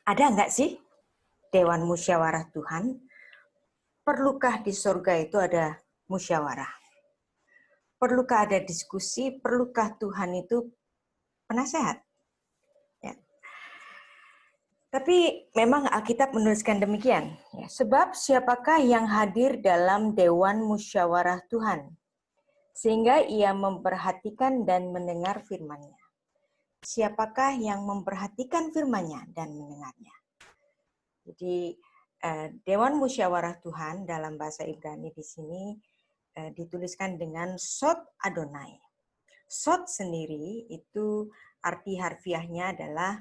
Ada nggak sih Dewan Musyawarah Tuhan? Perlukah di surga itu ada musyawarah? Perlukah ada diskusi? Perlukah Tuhan itu penasehat? Ya. Tapi memang Alkitab menuliskan demikian. Ya. Sebab siapakah yang hadir dalam Dewan Musyawarah Tuhan? Sehingga ia memperhatikan dan mendengar firman-Nya. Siapakah yang memperhatikan firman-Nya dan mendengarnya? Jadi Dewan Musyawarah Tuhan dalam bahasa Ibrani di sini dituliskan dengan Sot Adonai. Sot sendiri itu arti harfiahnya adalah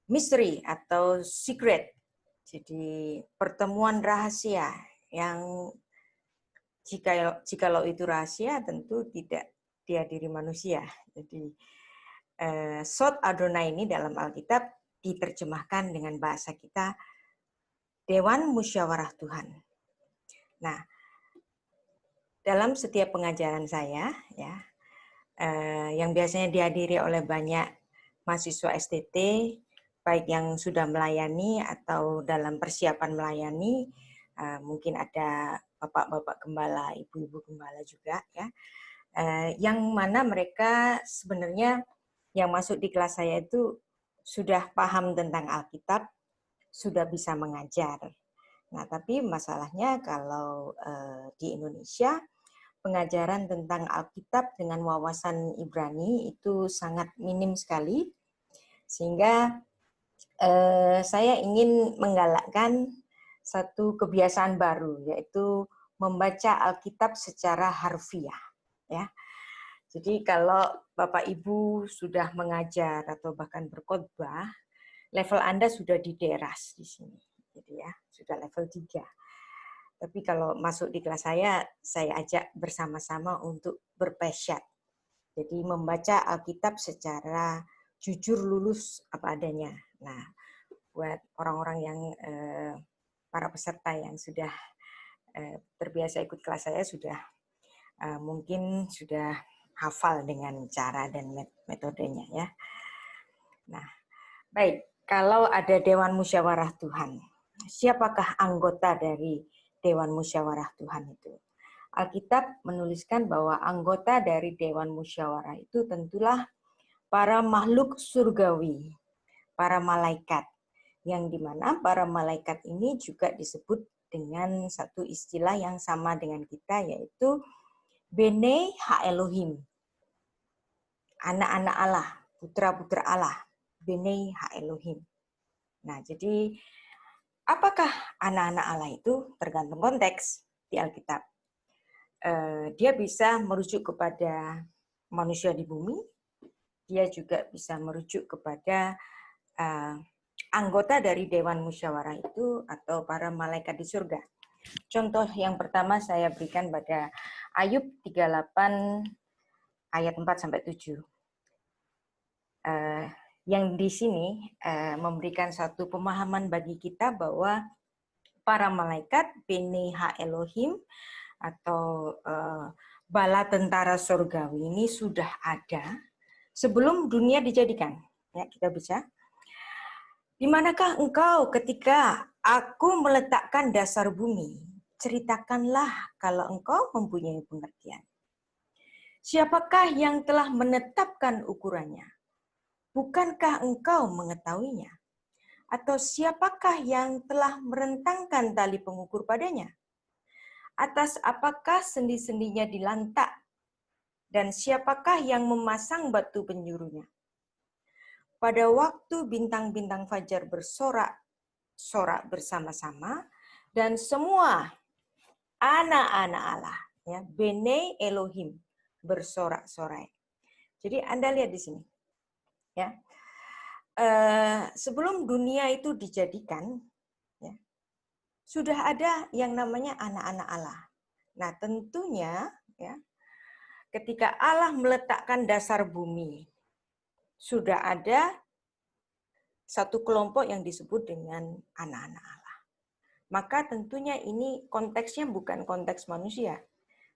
mystery atau secret. Jadi pertemuan rahasia yang jikalau itu rahasia tentu tidak dihadiri manusia. Jadi Sot Adonai ini dalam Alkitab diterjemahkan dengan bahasa kita Dewan Musyawarah Tuhan. Nah, dalam setiap pengajaran saya, ya, yang biasanya dihadiri oleh banyak mahasiswa STT, baik yang sudah melayani atau dalam persiapan melayani, mungkin ada bapak-bapak gembala, ibu-ibu gembala juga, ya, yang mana mereka sebenarnya yang masuk di kelas saya itu sudah paham tentang Alkitab, sudah bisa mengajar. Nah, tapi masalahnya kalau di Indonesia, pengajaran tentang Alkitab dengan wawasan Ibrani itu sangat minim sekali, sehingga saya ingin menggalakkan satu kebiasaan baru, yaitu membaca Alkitab secara harfiah. Ya. Jadi kalau Bapak Ibu sudah mengajar atau bahkan berkhotbah, level Anda sudah di deras di sini, gitu ya, sudah level 3. Tapi kalau masuk di kelas saya ajak bersama-sama untuk berpesat. Jadi membaca Alkitab secara jujur lulus apa adanya. Nah, buat orang-orang yang para peserta yang sudah terbiasa ikut kelas saya sudah mungkin sudah hafal dengan cara dan metodenya, ya. Nah, baik, kalau ada Dewan Musyawarah Tuhan, siapakah anggota dari Dewan Musyawarah Tuhan itu? Alkitab menuliskan bahwa anggota dari Dewan Musyawarah itu tentulah para makhluk surgawi, para malaikat, yang dimana para malaikat ini juga disebut dengan satu istilah yang sama dengan kita, yaitu Bene Ha-Elohim, anak-anak Allah, putra-putra Allah, Bene Ha-Elohim. Nah, jadi apakah anak-anak Allah itu? Tergantung konteks di Alkitab. Dia bisa merujuk kepada manusia di bumi, dia juga bisa merujuk kepada anggota dari Dewan Musyawarah itu atau para malaikat di surga. Contoh yang pertama saya berikan pada Ayub 38 ayat 4-7. Yang di sini memberikan satu pemahaman bagi kita bahwa para malaikat Bene Ha-Elohim atau bala tentara surgawi ini sudah ada sebelum dunia dijadikan. Ya, kita baca. Di manakah engkau ketika aku meletakkan dasar bumi? Ceritakanlah kalau engkau mempunyai pengertian. Siapakah yang telah menetapkan ukurannya? Bukankah engkau mengetahuinya? Atau siapakah yang telah merentangkan tali pengukur padanya? Atas apakah sendi-sendinya dilantak? Dan siapakah yang memasang batu penjurunya? Pada waktu bintang-bintang fajar bersorak-sorak bersama-sama, dan semua anak-anak Allah, ya, Bene Elohim, bersorak-sorai. Jadi Anda lihat di sini, ya, sebelum dunia itu dijadikan, ya, sudah ada yang namanya anak-anak Allah. Nah, tentunya, ya, ketika Allah meletakkan dasar bumi, sudah ada satu kelompok yang disebut dengan anak-anak Allah. Maka tentunya ini konteksnya bukan konteks manusia,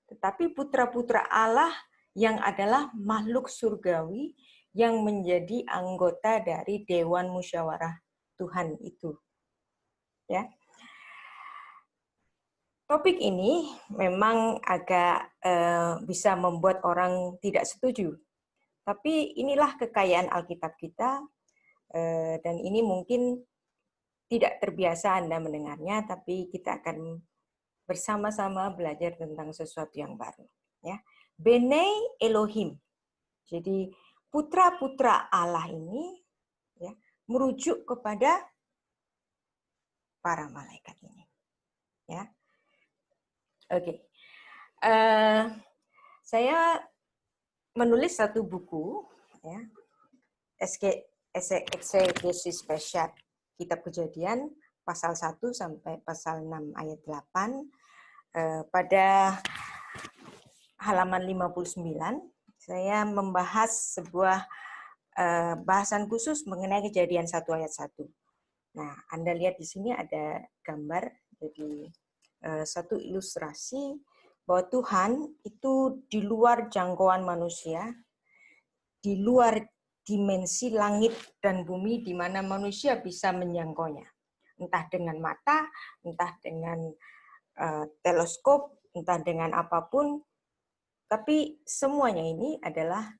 tetapi putra-putra Allah yang adalah makhluk surgawi yang menjadi anggota dari Dewan Musyawarah Tuhan itu. Ya. Topik ini memang agak bisa membuat orang tidak setuju. Tapi inilah kekayaan Alkitab kita, dan ini mungkin tidak terbiasa Anda mendengarnya, tapi kita akan bersama-sama belajar tentang sesuatu yang baru. Ya. Benei Elohim. Jadi putra-putra Allah ini ya, merujuk kepada para malaikat ini. Ya. Oke. Saya menulis satu buku, ya, Eksegesis Peshat, Kitab Kejadian, pasal 1 sampai pasal 6 ayat 8, pada halaman 59, saya membahas sebuah bahasan khusus mengenai Kejadian 1 ayat 1. Nah, Anda lihat di sini ada gambar, jadi satu ilustrasi bahwa Tuhan itu di luar jangkauan manusia, di luar dimensi langit dan bumi di mana manusia bisa menjangkaunya. Entah dengan mata, entah dengan teleskop, entah dengan apapun, tapi semuanya ini adalah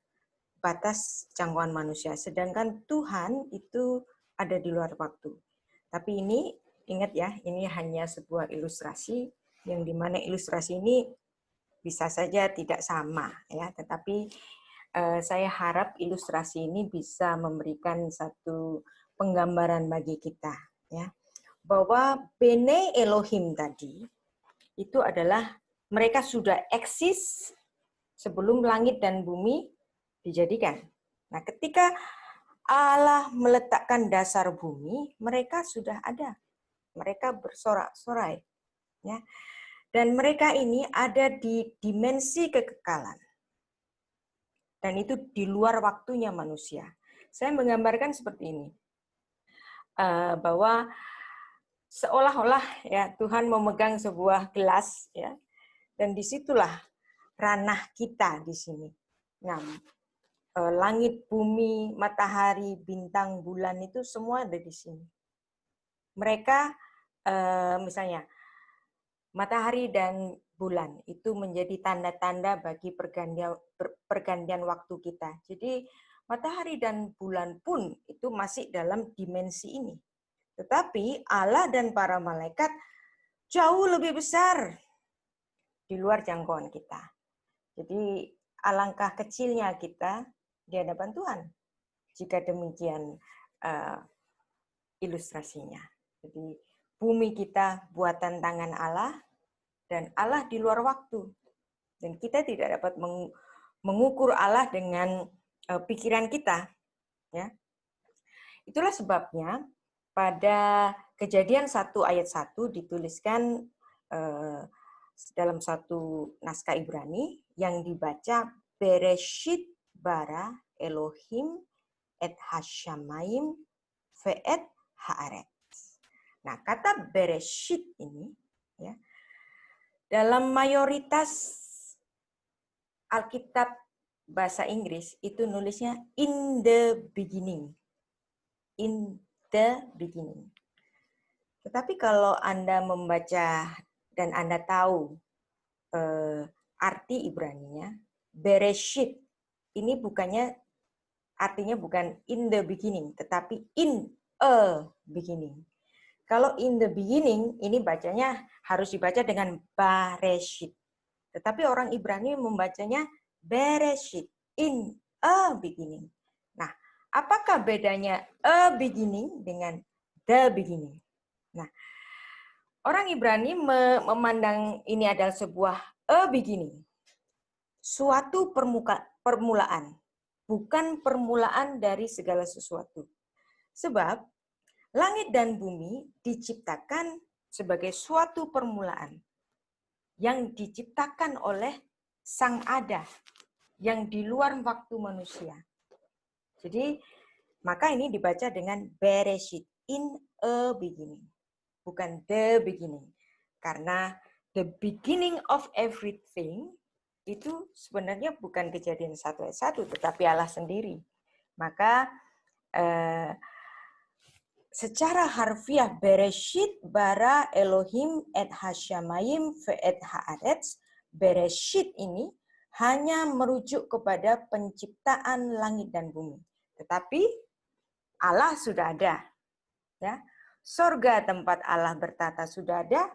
batas jangkauan manusia. Sedangkan Tuhan itu ada di luar waktu. Tapi ini, ingat ya, ini hanya sebuah ilustrasi, yang dimana ilustrasi ini bisa saja tidak sama, ya. Tetapi saya harap ilustrasi ini bisa memberikan satu penggambaran bagi kita, ya, bahwa Bene Elohim tadi itu adalah mereka sudah eksis sebelum langit dan bumi dijadikan. Nah, ketika Allah meletakkan dasar bumi, mereka sudah ada. Mereka bersorak-sorai. Ya. Dan mereka ini ada di dimensi kekekalan. Dan itu di luar waktunya manusia. Saya menggambarkan seperti ini. Bahwa seolah-olah ya Tuhan memegang sebuah gelas, ya, dan disitulah ranah kita di sini. Nah, langit, bumi, matahari, bintang, bulan itu semua ada di sini. Mereka misalnya matahari dan bulan itu menjadi tanda-tanda bagi pergantian waktu kita. Jadi matahari dan bulan pun itu masih dalam dimensi ini. Tetapi Allah dan para malaikat jauh lebih besar di luar jangkauan kita. Jadi alangkah kecilnya kita di hadapan Tuhan jika demikian ilustrasinya. Jadi bumi kita buatan tangan Allah, dan Allah di luar waktu. Dan kita tidak dapat mengukur Allah dengan pikiran kita. Ya. Itulah sebabnya pada Kejadian 1 ayat 1 dituliskan dalam satu naskah Ibrani yang dibaca Bereshit bara Elohim et hashamayim ve'et haaretz. Nah, kata Bereshit ini, ya, dalam mayoritas Alkitab bahasa Inggris itu nulisnya in the beginning. In the beginning. Tetapi kalau Anda membaca dan Anda tahu arti Ibraninya, Bereshit ini artinya bukan in the beginning, tetapi in a beginning. Kalau in the beginning, ini bacanya harus dibaca dengan Bareshit. Tetapi orang Ibrani membacanya Bereshit, in a beginning. Nah, apakah bedanya a beginning dengan the beginning? Nah, orang Ibrani memandang ini adalah sebuah a beginning. Suatu permulaan, bukan permulaan dari segala sesuatu. Sebab langit dan bumi diciptakan sebagai suatu permulaan yang diciptakan oleh Sang Ada yang di luar waktu manusia. Jadi, maka ini dibaca dengan Bereshit, in a beginning, bukan the beginning. Karena the beginning of everything itu sebenarnya bukan Kejadian 1 ayat 1, tetapi Allah sendiri. Maka secara harfiah Bereshit bara Elohim et hasyamayim ve'et haaretz, Bereshit ini hanya merujuk kepada penciptaan langit dan bumi. Tetapi Allah sudah ada, ya. Sorga tempat Allah bertata sudah ada,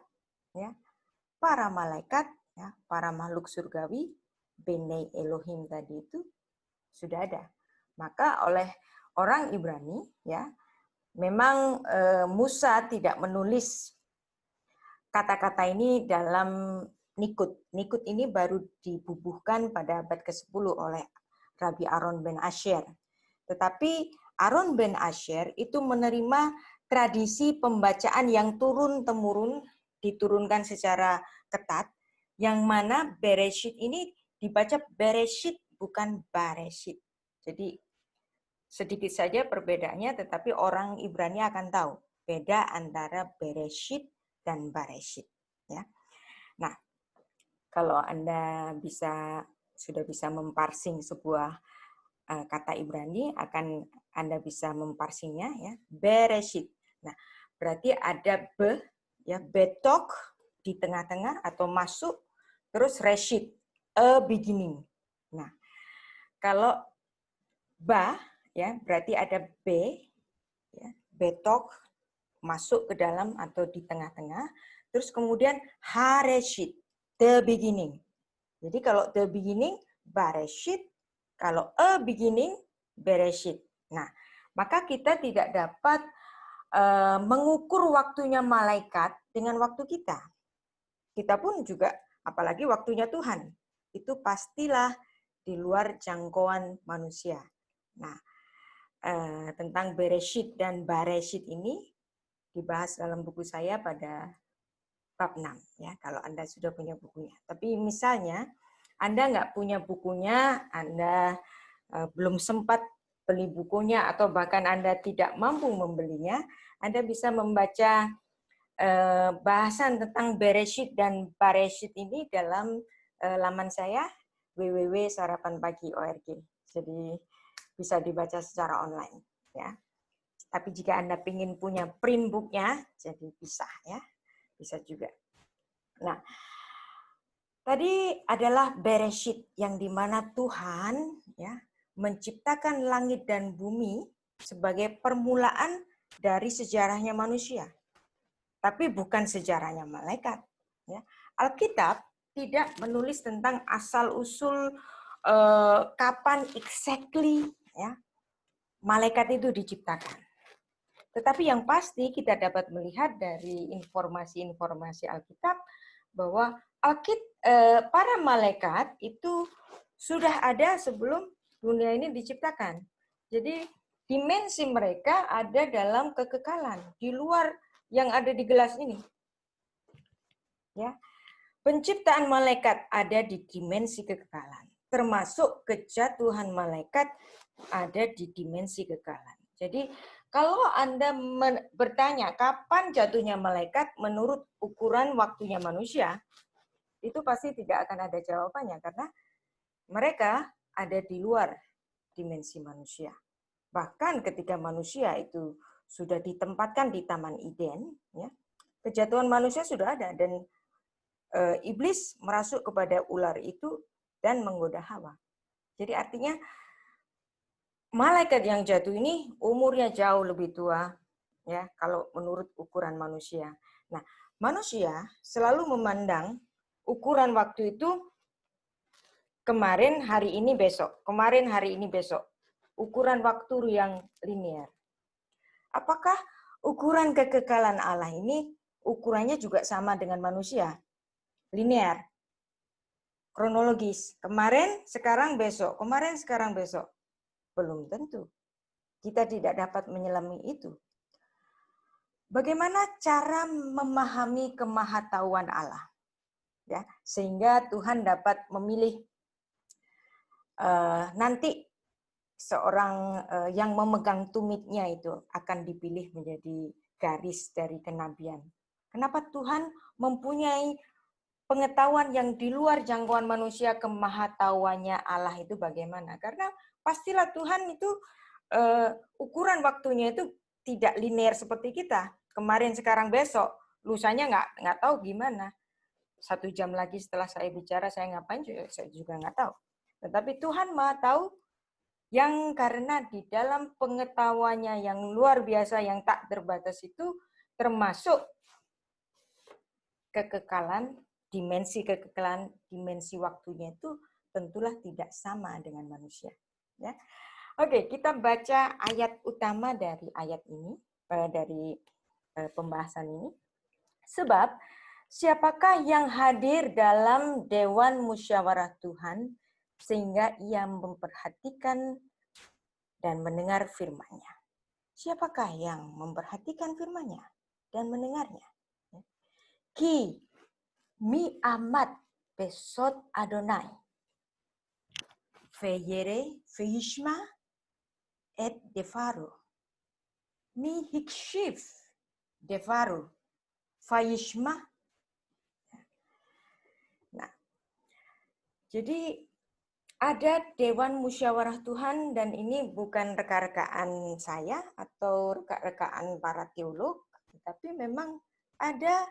ya. Para malaikat, ya, para makhluk surgawi, Benei Elohim tadi itu sudah ada. Maka oleh orang Ibrani, ya, memang Musa tidak menulis kata-kata ini dalam Nikut. Nikut ini baru dibubuhkan pada abad ke-10 oleh Rabbi Aaron ben Asher. Tetapi Aaron ben Asher itu menerima tradisi pembacaan yang turun-temurun, diturunkan secara ketat, yang mana Bereshit ini dibaca Bereshit, bukan Bareshit. Jadi sedikit saja perbedaannya, tetapi orang Ibrani akan tahu beda antara Bereshit dan Bareshit. Ya. Nah, kalau Anda sudah bisa memparsing sebuah kata Ibrani, akan Anda bisa memparsingnya, ya, Bereshit. Nah, berarti ada ya, betok di tengah-tengah atau masuk, terus reshit, a beginning. Nah, kalau ba, ya, berarti ada b, ya, betok masuk ke dalam atau di tengah-tengah, terus kemudian hareshit, the beginning. Jadi kalau the beginning, bareshit, kalau a beginning, bereshit. Nah, maka kita tidak dapat mengukur waktunya malaikat dengan waktu kita. Kita pun juga, apalagi waktunya Tuhan, itu pastilah di luar jangkauan manusia. Nah, tentang Bereshit dan Bareshit ini dibahas dalam buku saya pada bab 6, ya, kalau Anda sudah punya bukunya. Tapi misalnya Anda nggak punya bukunya, Anda belum sempat beli bukunya, atau bahkan Anda tidak mampu membelinya, Anda bisa membaca bahasan tentang Bereshit dan Bareshit ini dalam laman saya www.sarapanpagi.org. Jadi bisa dibaca secara online, ya. Tapi jika Anda ingin punya print booknya, jadi bisa, ya, bisa juga. Nah, tadi adalah Bereshit, yang dimana Tuhan, ya, menciptakan langit dan bumi sebagai permulaan dari sejarahnya manusia, tapi bukan sejarahnya malaikat. Ya. Alkitab tidak menulis tentang asal usul kapan exactly, ya, malaikat itu diciptakan. Tetapi yang pasti kita dapat melihat dari informasi-informasi Alkitab bahwa para malaikat itu sudah ada sebelum dunia ini diciptakan. Jadi dimensi mereka ada dalam kekekalan, di luar yang ada di gelas ini. Ya. Penciptaan malaikat ada di dimensi kekekalan, termasuk kejatuhan malaikat ada di dimensi kekekalan. Jadi kalau Anda bertanya kapan jatuhnya malaikat menurut ukuran waktunya manusia, itu pasti tidak akan ada jawabannya, karena mereka ada di luar dimensi manusia. Bahkan ketika manusia itu sudah ditempatkan di Taman Eden, ya, kejatuhan manusia sudah ada, dan iblis merasuk kepada ular itu dan menggoda Hawa. Jadi artinya malaikat yang jatuh ini umurnya jauh lebih tua, ya, kalau menurut ukuran manusia. Nah, manusia selalu memandang ukuran waktu itu kemarin, hari ini, besok. Kemarin, hari ini, besok. Ukuran waktu yang linear. Apakah ukuran kekekalan Allah ini ukurannya juga sama dengan manusia? Linear. Kronologis. Kemarin, sekarang, besok. Kemarin, sekarang, besok. Belum tentu. Kita tidak dapat menyelami itu. Bagaimana cara memahami kemahatauan Allah? Ya, sehingga Tuhan dapat memilih nanti seorang yang memegang tumitnya itu akan dipilih menjadi garis dari kenabian. Kenapa Tuhan mempunyai pengetahuan yang di luar jangkauan manusia, kemahatauannya Allah itu bagaimana? Karena pastilah Tuhan itu ukuran waktunya itu tidak linear seperti kita. Kemarin, sekarang, besok, lusanya nggak tahu gimana. 1 jam lagi setelah saya bicara, saya ngapain juga, saya juga nggak tahu. Tetapi Tuhan Maha tahu, yang karena di dalam pengetahuannya yang luar biasa, yang tak terbatas itu, termasuk kekekalan, dimensi kekekalan, dimensi waktunya itu tentulah tidak sama dengan manusia. Ya. Oke, kita baca ayat utama dari ayat ini, dari pembahasan ini. Sebab, siapakah yang hadir dalam Dewan Musyawarah Tuhan, sehingga ia memperhatikan dan mendengar firman-Nya? Siapakah yang memperhatikan firman-Nya dan mendengarnya? Ki mi amat besot Adonai, veyere veyishma et devaro, mi hikshif devaro, vayishma. Nah, jadi ada Dewan Musyawarah Tuhan, dan ini bukan reka-rekaan saya atau reka-rekaan para teolog, tapi memang ada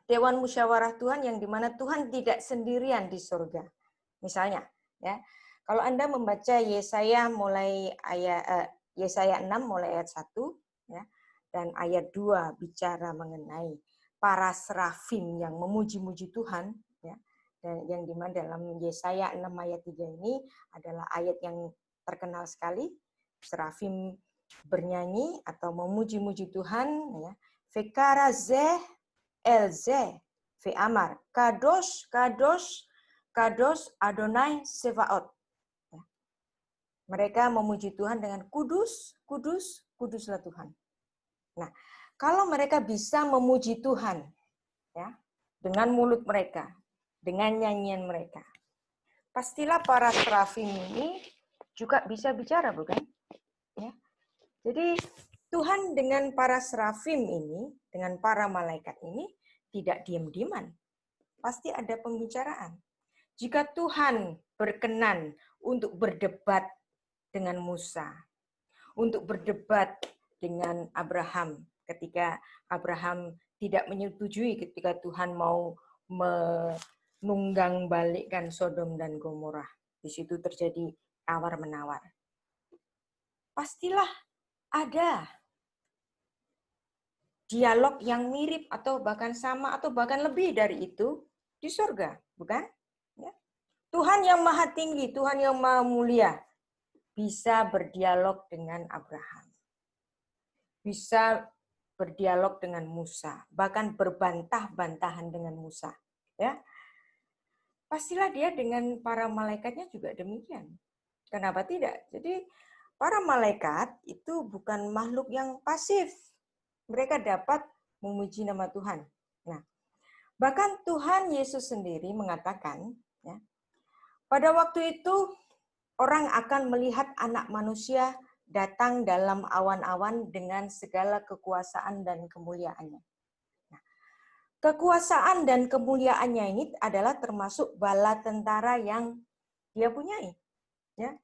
Dewan Musyawarah Tuhan yang dimana Tuhan tidak sendirian di surga. Misalnya, ya, kalau Anda membaca Yesaya Yesaya 6 mulai ayat 1, ya, dan ayat 2 bicara mengenai para serafim yang memuji-muji Tuhan, ya, dan yang dimana dalam Yesaya 6 ayat 3 ini adalah ayat yang terkenal sekali, serafim bernyanyi atau memuji-muji Tuhan, ya. Vekara zeh Elze ve Amar, Kadosh, Kadosh, Kadosh Adonai Sevaot. Mereka memuji Tuhan dengan kudus, kudus, kuduslah Tuhan. Nah, kalau mereka bisa memuji Tuhan, ya, dengan mulut mereka, dengan nyanyian mereka, pastilah para serafim ini juga bisa bicara, bukan? Ya. Jadi Tuhan dengan para serafim ini, dengan para malaikat ini, tidak diam-diaman. Pasti ada pembicaraan. Jika Tuhan berkenan untuk berdebat dengan Musa, untuk berdebat dengan Abraham, ketika Abraham tidak menyetujui ketika Tuhan mau menunggang balikkan Sodom dan Gomora. Di situ terjadi tawar-menawar. Pastilah ada dialog yang mirip atau bahkan sama atau bahkan lebih dari itu di surga, bukan? Ya. Tuhan yang maha tinggi, Tuhan yang maha mulia bisa berdialog dengan Abraham. Bisa berdialog dengan Musa, bahkan berbantah-bantahan dengan Musa, ya. Pastilah dia dengan para malaikatnya juga demikian. Kenapa tidak? Jadi para malaikat itu bukan makhluk yang pasif. Mereka dapat memuji nama Tuhan. Nah, bahkan Tuhan Yesus sendiri mengatakan, ya, pada waktu itu orang akan melihat Anak Manusia datang dalam awan-awan dengan segala kekuasaan dan kemuliaannya. Nah, kekuasaan dan kemuliaannya ini adalah termasuk bala tentara yang dia punyai. Ya,